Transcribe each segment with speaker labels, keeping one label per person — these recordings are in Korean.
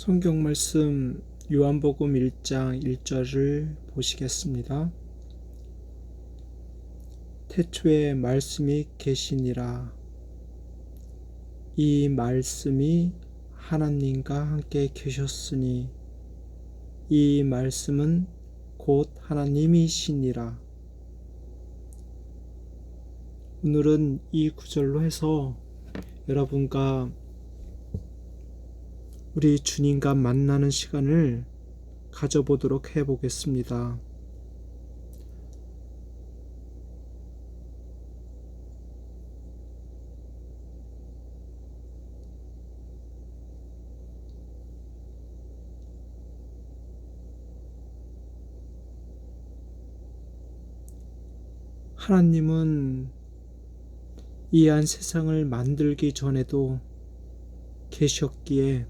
Speaker 1: 성경 말씀 요한복음 1장 1절을 보시겠습니다. 태초에 말씀이 계시니라. 이 말씀이 하나님과 함께 계셨으니 이 말씀은 곧 하나님이시니라. 오늘은 이 구절로 해서 여러분과 우리 주님과 만나는 시간을 가져보도록 해보겠습니다. 하나님은 이 한 세상을 만들기 전에도 계셨기에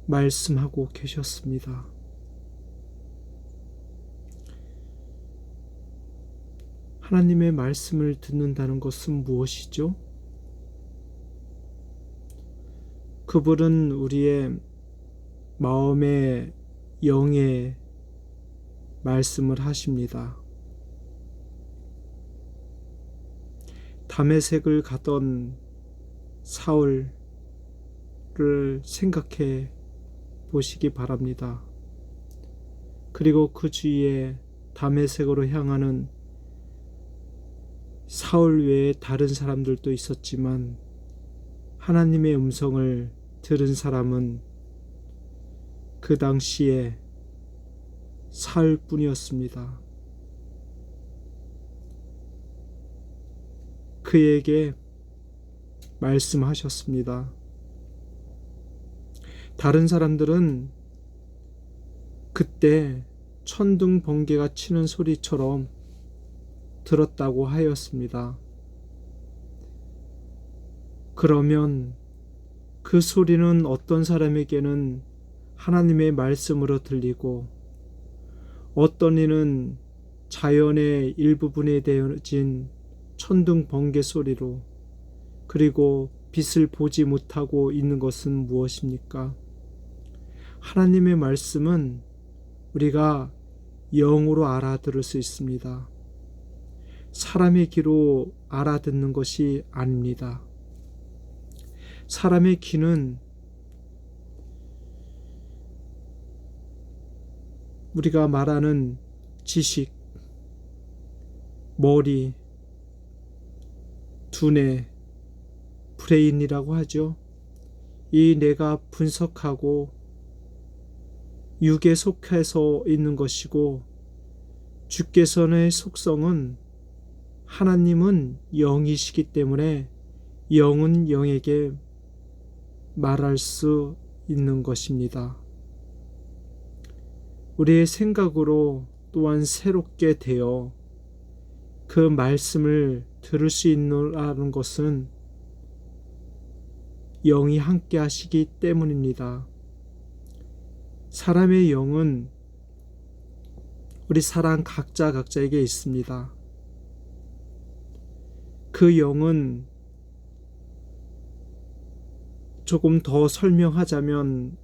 Speaker 1: 말씀하고 계셨습니다. 하나님의 말씀을 듣는다는 것은 무엇이죠? 그분은 우리의 마음의 영에 말씀을 하십니다. 다메섹을 가던 사울을 생각해 보시기 바랍니다. 그리고 그 주위에 다메섹으로 향하는 사울 외에 다른 사람들도 있었지만 하나님의 음성을 들은 사람은 그 당시에 사울뿐이었습니다. 그에게 말씀하셨습니다. 다른 사람들은 그때 천둥 번개가 치는 소리처럼 들었다고 하였습니다. 그러면 그 소리는 어떤 사람에게는 하나님의 말씀으로 들리고 어떤 이는 자연의 일부분에 되어진 천둥 번개 소리로, 그리고 빛을 보지 못하고 있는 것은 무엇입니까? 하나님의 말씀은 우리가 영으로 알아들을 수 있습니다. 사람의 귀로 알아듣는 것이 아닙니다. 사람의 귀는 우리가 말하는 지식, 머리, 두뇌, 브레인이라고 하죠. 이 뇌가 분석하고 육에 속해서 있는 것이고, 주께서의 속성은 하나님은 영이시기 때문에 영은 영에게 말할 수 있는 것입니다. 우리의 생각으로 또한 새롭게 되어 그 말씀을 들을 수 있는 것은 영이 함께 하시기 때문입니다. 사람의 영은 우리 사람 각자에게 있습니다. 그 영은 조금 더 설명하자면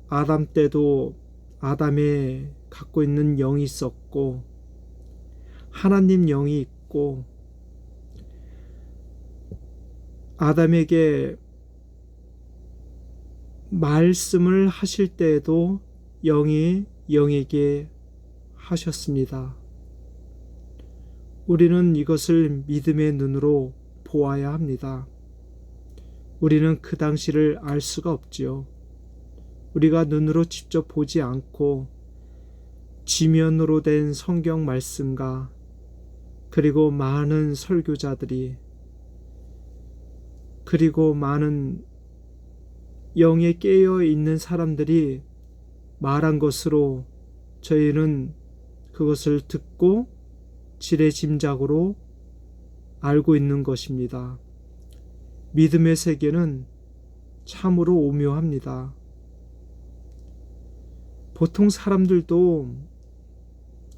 Speaker 1: 아담 때도 아담에 갖고 있는 영이 있었고 하나님 영이 있고, 아담에게 말씀을 하실 때에도 영이 영에게 하셨습니다. 우리는 이것을 믿음의 눈으로 보아야 합니다. 우리는 그 당시를 알 수가 없지요. 우리가 눈으로 직접 보지 않고 지면으로 된 성경 말씀과 그리고 많은 설교자들이, 그리고 많은 영에 깨어 있는 사람들이 말한 것으로 저희는 그것을 듣고 지레짐작으로 알고 있는 것입니다. 믿음의 세계는 참으로 오묘합니다. 보통 사람들도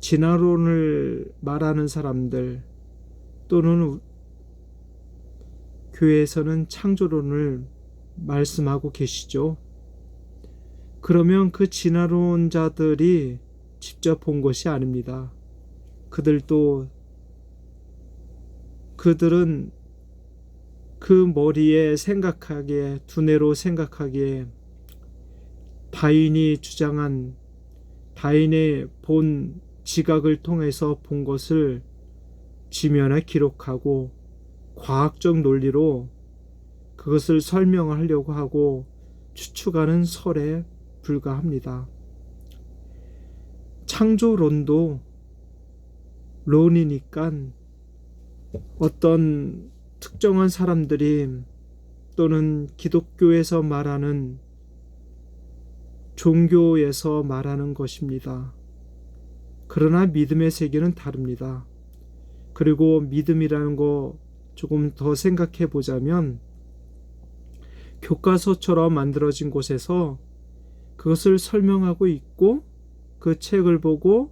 Speaker 1: 진화론을 말하는 사람들, 또는 교회에서는 창조론을 말씀하고 계시죠. 그러면 그 지나온 자들이 직접 본 것이 아닙니다. 그들은 그 머리에 생각하기에, 두뇌로 생각하기에 다인의 본 지각을 통해서 본 것을 지면에 기록하고 과학적 논리로 그것을 설명하려고 하고 추측하는 설에 불과합니다. 창조론도 론이니까 어떤 특정한 사람들이 또는 기독교에서 말하는 종교에서 말하는 것입니다. 그러나 믿음의 세계는 다릅니다. 그리고 믿음이라는 거 조금 더 생각해 보자면 교과서처럼 만들어진 곳에서 그것을 설명하고 있고 그 책을 보고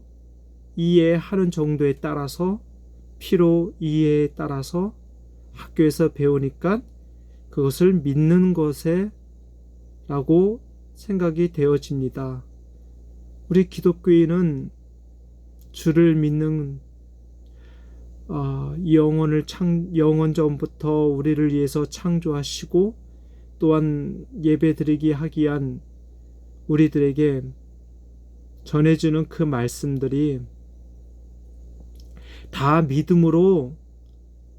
Speaker 1: 이해하는 정도에 따라서 피로 이해에 따라서 학교에서 배우니까 그것을 믿는 것에 라고 생각이 되어집니다. 우리 기독교인은 주를 믿는 영원 전부터 우리를 위해서 창조하시고 또한 예배드리기 하기 위한 우리들에게 전해주는 그 말씀들이 다 믿음으로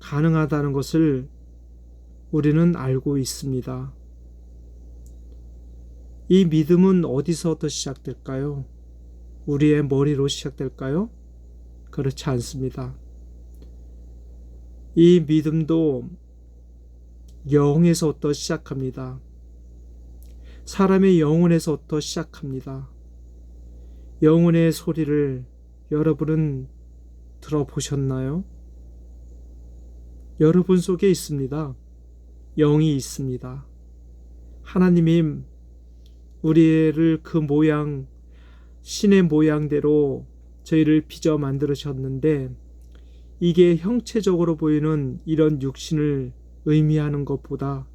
Speaker 1: 가능하다는 것을 우리는 알고 있습니다. 이 믿음은 어디서부터 시작될까요? 우리의 머리로 시작될까요? 그렇지 않습니다. 이 믿음도 영에서부터 시작합니다. 사람의 영혼에서부터 시작합니다. 영혼의 소리를 여러분은 들어보셨나요? 여러분 속에 있습니다. 영이 있습니다. 하나님이 우리를 그 모양, 신의 모양대로 저희를 빚어 만들으셨는데 이게 형체적으로 보이는 이런 육신을 의미하는 것보다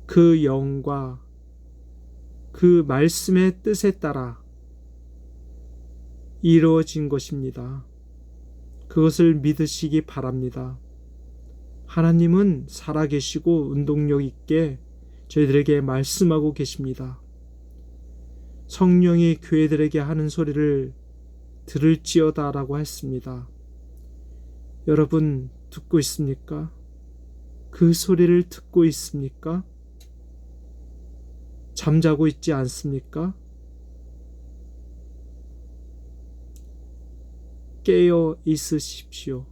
Speaker 1: 그 영과 그 말씀의 뜻에 따라 이루어진 것입니다. 그것을 믿으시기 바랍니다. 하나님은 살아계시고 운동력 있게 저희들에게 말씀하고 계십니다. 성령이 교회들에게 하는 소리를 들을지어다 라고 했습니다. 여러분 듣고 있습니까? 그 소리를 듣고 있습니까? 잠자고 있지 않습니까? 깨어 있으십시오.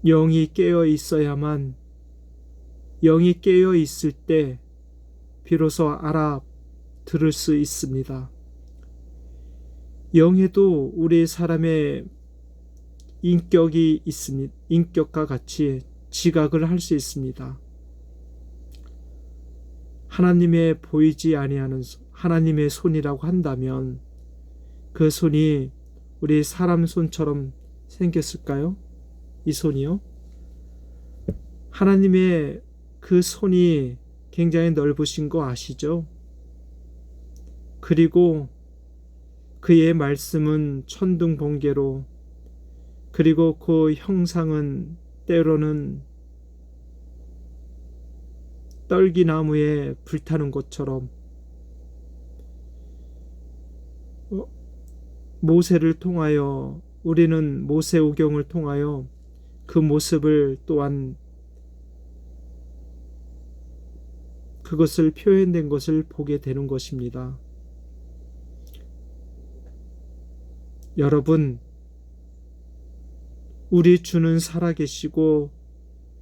Speaker 1: 영이 깨어 있어야만, 영이 깨어 있을 때 비로소 알아들을 수 있습니다. 영에도 우리 사람의 인격이 있습니다. 인격과 같이 지각을 할 수 있습니다. 하나님의 보이지 아니하는 하나님의 손이라고 한다면 그 손이 우리 사람 손처럼 생겼을까요? 이 손이요? 하나님의 그 손이 굉장히 넓으신 거 아시죠? 그리고 그의 말씀은 천둥번개로, 그리고 그 형상은 때로는 떨기나무에 불타는 것처럼 모세를 통하여, 우리는 모세오경을 통하여 그 모습을 또한 그것을 표현된 것을 보게 되는 것입니다. 여러분, 우리 주는 살아계시고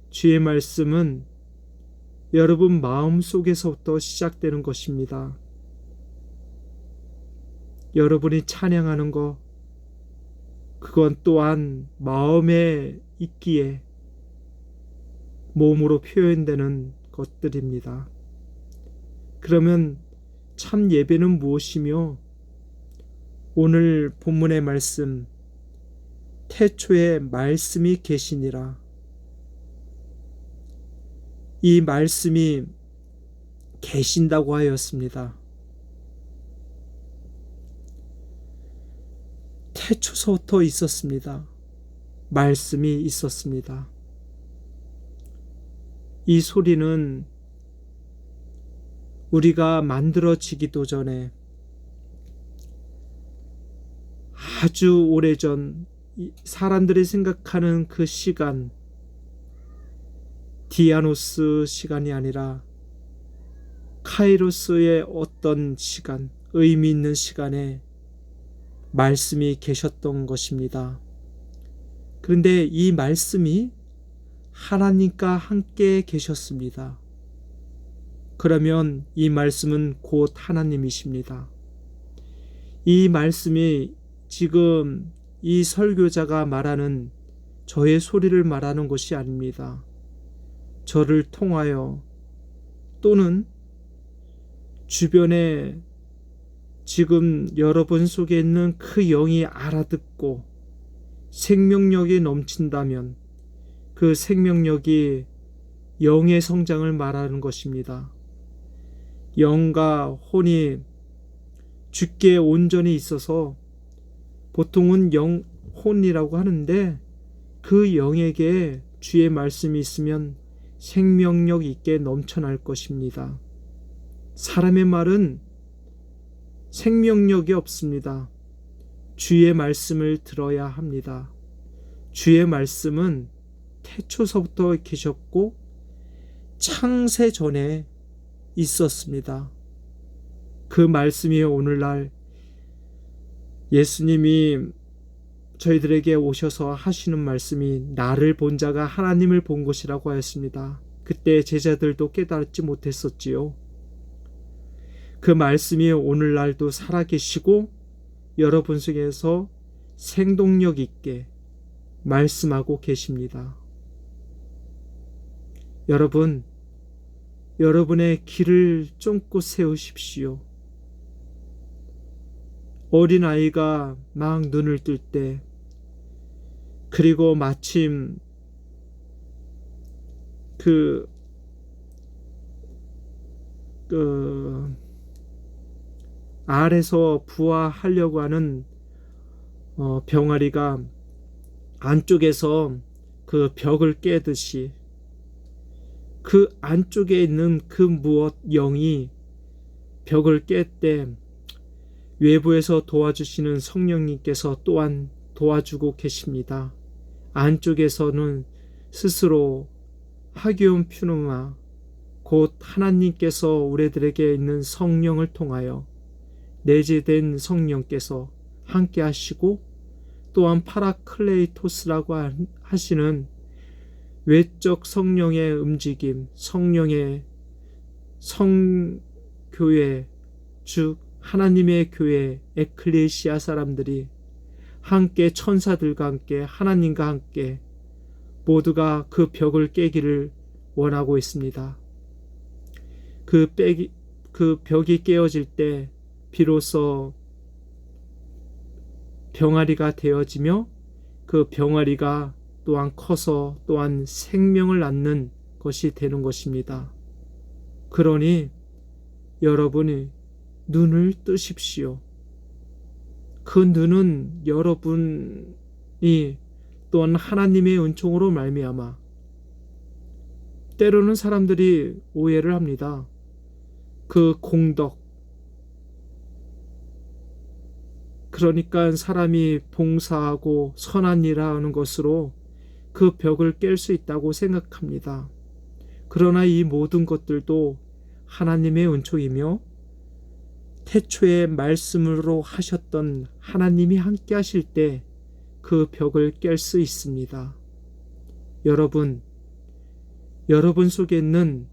Speaker 1: 주의 말씀은 여러분 마음 속에서부터 시작되는 것입니다. 여러분이 찬양하는 것, 그건 또한 마음에 있기에 몸으로 표현되는 것들입니다. 그러면 참 예배는 무엇이며, 오늘 본문의 말씀, 태초에 말씀이 계시니라. 이 말씀이 계신다고 하였습니다. 태초서부터 있었습니다. 말씀이 있었습니다. 이 소리는 우리가 만들어지기도 전에 아주 오래전 사람들이 생각하는 그 시간, 디아노스 시간이 아니라 카이로스의 어떤 시간, 의미 있는 시간에 말씀이 계셨던 것입니다. 그런데 이 말씀이 하나님과 함께 계셨습니다. 그러면 이 말씀은 곧 하나님이십니다. 이 말씀이 지금 이 설교자가 말하는 저의 소리를 말하는 것이 아닙니다. 저를 통하여 또는 주변에 지금 여러분 속에 있는 그 영이 알아듣고 생명력이 넘친다면 그 생명력이 영의 성장을 말하는 것입니다. 영과 혼이 주께 온전히 있어서 보통은 영혼이라고 하는데 그 영에게 주의 말씀이 있으면 생명력 있게 넘쳐날 것입니다. 사람의 말은 생명력이 없습니다. 주의 말씀을 들어야 합니다. 주의 말씀은 태초서부터 계셨고 창세 전에 있었습니다. 그 말씀이 오늘날 예수님이 저희들에게 오셔서 하시는 말씀이 나를 본 자가 하나님을 본 것이라고 하였습니다. 그때 제자들도 깨닫지 못했었지요. 그 말씀이 오늘날도 살아계시고 여러분 속에서 생동력 있게 말씀하고 계십니다. 여러분, 여러분의 길을 쫑긋 세우십시오. 어린아이가 막 눈을 뜰 때, 그리고 마침 알에서 부화하려고 하는 병아리가 안쪽에서 그 벽을 깨듯이 그 안쪽에 있는 그 무엇 영이 벽을 깰 때 외부에서 도와주시는 성령님께서 또한 도와주고 계십니다. 안쪽에서는 스스로 하기온 퓨누마 곧 하나님께서 우리들에게 있는 성령을 통하여 내재된 성령께서 함께 하시고 또한 파라클레이토스라고 하시는 외적 성령의 움직임, 성령의 성교회, 즉 하나님의 교회, 에클레시아 사람들이 함께 천사들과 함께 하나님과 함께 모두가 그 벽을 깨기를 원하고 있습니다. 그 벽이 깨어질 때 비로소 병아리가 되어지며 그 병아리가 또한 커서 또한 생명을 낳는 것이 되는 것입니다. 그러니 여러분이 눈을 뜨십시오. 그 눈은 여러분이 또한 하나님의 은총으로 말미암아 때로는 사람들이 오해를 합니다. 그 공덕, 그러니까 사람이 봉사하고 선한 일을 하는 것으로 그 벽을 깰 수 있다고 생각합니다. 그러나 이 모든 것들도 하나님의 은총이며 태초에 말씀으로 하셨던 하나님이 함께 하실 때 그 벽을 깰 수 있습니다. 여러분 속에 있는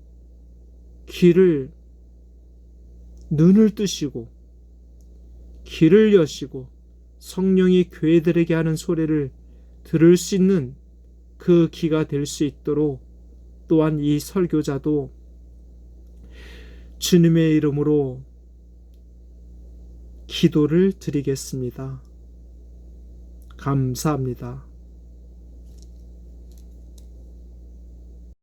Speaker 1: 눈을 뜨시고 귀를 여시고 성령이 교회들에게 하는 소리를 들을 수 있는 그 귀가 될 수 있도록 또한 이 설교자도 주님의 이름으로 기도를 드리겠습니다. 감사합니다.